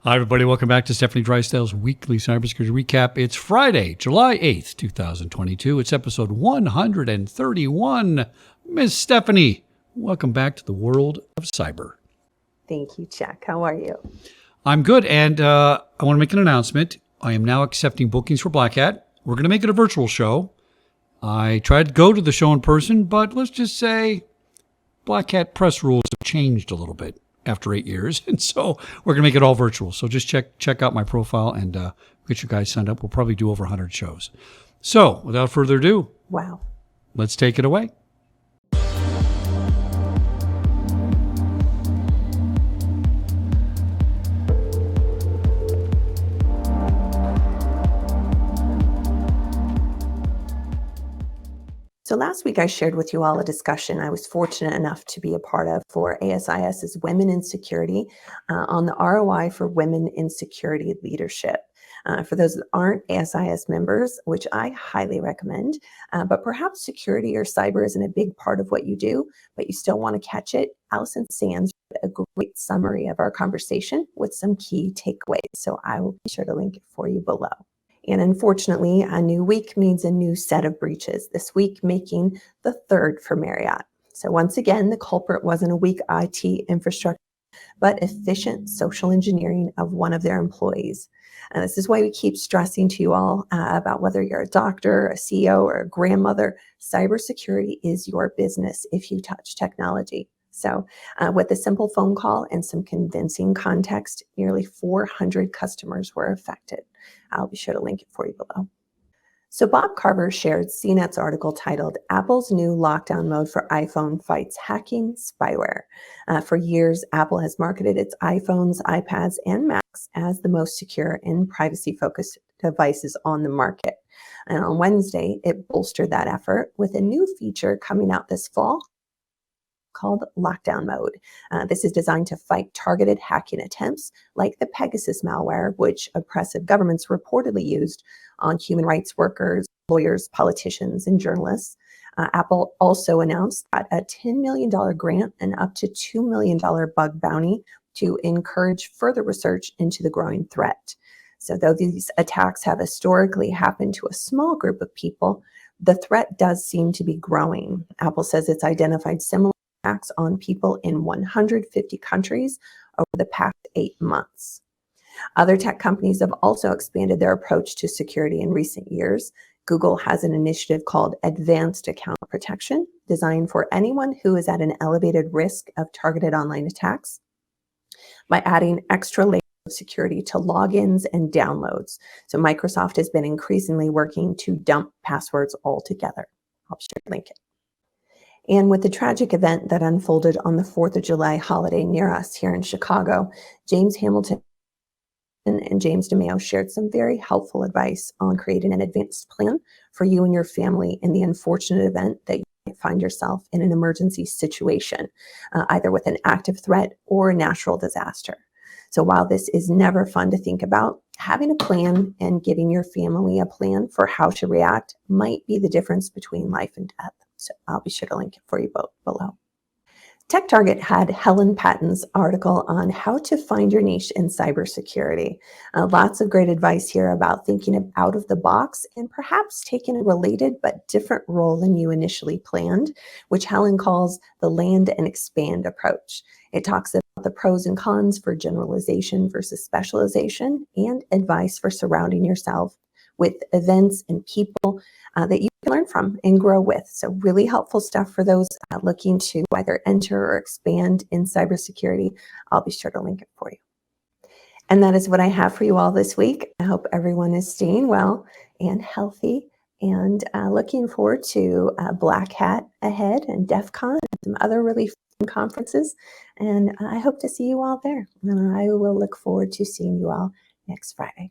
Hi, everybody. Welcome back to Stefanie Drysdale's weekly cybersecurity recap. It's Friday, July 8th, 2022. It's episode 131. Miss Stefanie, welcome back to the world of cyber. Thank you, Chuck. How are you? I'm good, and I want to make an announcement. I am now accepting bookings for Black Hat. We're going to make it a virtual show. I tried to go to the show in person, but let's just say Black Hat press rules have changed a little bit after 8 years. And so we're going to make it all virtual. So just check out my profile and get you guys signed up. We'll probably do over 100 shows. So without further ado, Wow. Let's take it away. So last week I shared with you all a discussion I was fortunate enough to be a part of for ASIS's Women in Security on the ROI for women in security leadership. For those that aren't ASIS members, which I highly recommend, but perhaps security or cyber isn't a big part of what you do, but you still want to catch it, Allison Sands wrote a great summary of our conversation with some key takeaways. So I will be sure to link it for you below. And unfortunately, a new week means a new set of breaches, this week making the third for Marriott. So once again, the culprit wasn't a weak IT infrastructure, but efficient social engineering of one of their employees. And this is why we keep stressing to you all about whether you're a doctor, a CEO, or a grandmother, cybersecurity is your business if you touch technology. So with a simple phone call and some convincing context, nearly 400 customers were affected. I'll be sure to link it for you below. So Bob Carver shared CNET's article titled Apple's New Lockdown Mode for iPhone Fights Hacking Spyware. For years, Apple has marketed its iPhones, iPads, and Macs as the most secure and privacy-focused devices on the market. And on Wednesday, it bolstered that effort with a new feature coming out this fall called Lockdown Mode. This is designed to fight targeted hacking attempts like the Pegasus malware, which oppressive governments reportedly used on human rights workers, lawyers, politicians, and journalists. Apple also announced that a $10 million grant and up to $2 million bug bounty to encourage further research into the growing threat. So though these attacks have historically happened to a small group of people, the threat does seem to be growing. Apple says it's identified similar attacks on people in 150 countries over the past 8 months. Other tech companies have also expanded their approach to security in recent years. Google has an initiative called Advanced Account Protection, designed for anyone who is at an elevated risk of targeted online attacks by adding extra layers of security to logins and downloads. So Microsoft has been increasingly working to dump passwords altogether. I'll share a link. And with the tragic event that unfolded on the 4th of July holiday near us here in Chicago, James Hamilton and James DeMeo shared some very helpful advice on creating an advanced plan for you and your family in the unfortunate event that you might find yourself in an emergency situation, either with an active threat or a natural disaster. So while this is never fun to think about, having a plan and giving your family a plan for how to react might be the difference between life and death. So I'll be sure to link it for you both below. TechTarget had Helen Patton's article on how to find your niche in cybersecurity. Lots of great advice here about thinking out of the box and perhaps taking a related but different role than you initially planned, which Helen calls the land and expand approach. It talks about the pros and cons for generalization versus specialization and advice for surrounding yourself with events and people that you can learn from and grow with. So really helpful stuff for those looking to either enter or expand in cybersecurity. I'll be sure to link it for you. And that is what I have for you all this week. I hope everyone is staying well and healthy and looking forward to Black Hat ahead and DEF CON and some other really fun conferences. And I hope to see you all there. And I will look forward to seeing you all next Friday.